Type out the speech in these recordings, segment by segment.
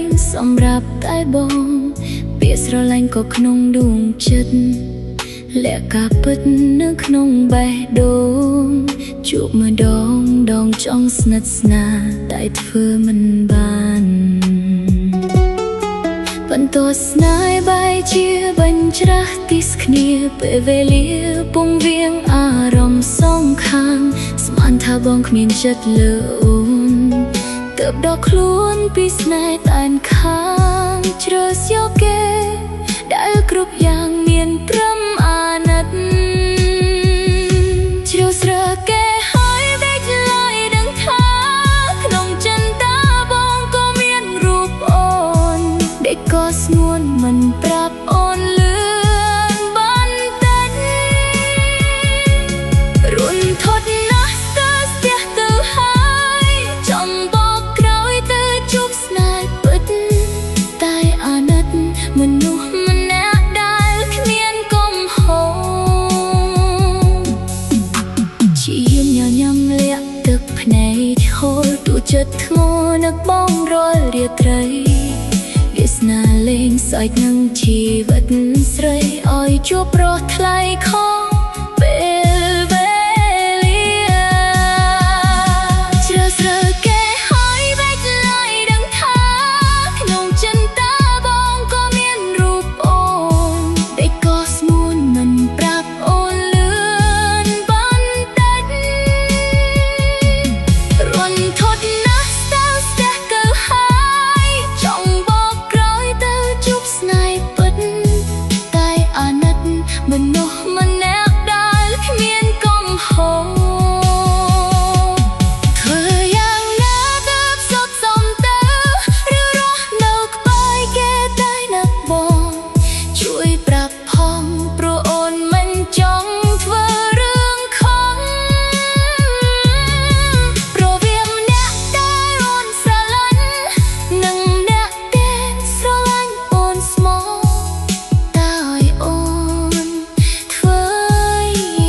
ងសម្រាប់តែបងពាក្យស្រឡាញ់ក៏ក្នុងដួងចិត្តលក្ខការពិតនៅក្នុងបេះដូងជួបម្ដងដងចង់ស្និទ្ធស្នាលតែធ្វើមិនបានបន្តស្នេហ៍បែរជាបញ្ច្រាស់ទីស្គ្នាពេលវេលាពងវៀងអារម្មណ៍សងខាងស្មានថាបងគ្មានចិត្តលើអូនទើបដកខ្លួនពីស្នេហ៍តែនខាងជ្រើសយកគេដែលគ្រប់យ៉ាងមានព្រមអាណិតជ្រៅស្រគេហើយបែកឡើយដឹងថាក្នុងចិនតាបងក៏មានរូបអូនដេកក៏ស្ងួនមិនប្រាប់អូនលឿនបន្តិចរុនថត់ណាស់ស្ទើរស្ទះទៅហើយចំបកក្រោយទៅជួបស្នេហ៍ពិតតែអាណិតមនុស្សម្នាក់ដែលគ្មានកំហុសជាញញឹមលាក់ទឹកភ្នែកហូរទូចិត្តធ្ងន់នឹកបងរាល់រាត្រីវាសនាលេងសើចនឹងជីវិតស្រីឲ្យជួបប្រោះថ្លៃខុសពេលវេលាជ្រើសរើសគេហើយបែកឡើយដឹងថាក្នុងចិនតាបងក៏មានរូបអូនដេកក៏ស្ងួនមិនប្រាប់អូនលឿនបន្តិចរុនថត់ណាស់ស្ទើរស្ទះទៅហើយចង់បកក្រោយទៅជួបស្នេហ៍ពិតតែអាណិតមនុស្សម្នាក់ដែលគ្មានកំហុសធ្វើយ៉ាងណាទើបសុខសមទៅឬរស់នៅក្បែរគេតែនឹកបងជួយប្រាប់ផងព្រោះអូនមិនចង់ធ្វើរឿងខុសព្រោះវាម្នាក់ដែលអូនស្រឡាញ់និងអ្នកដែលស្រឡាញ់អូនស្មោះតើឲ្យអូនធ្វើ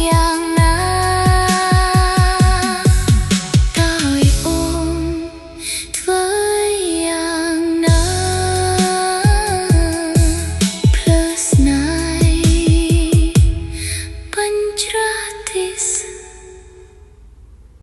យ៉ាងណាតើឲ្យអូនធ្វើយ៉ាងណាភ្លើស្នេហ៍បញ្ច្រាស់ទីស្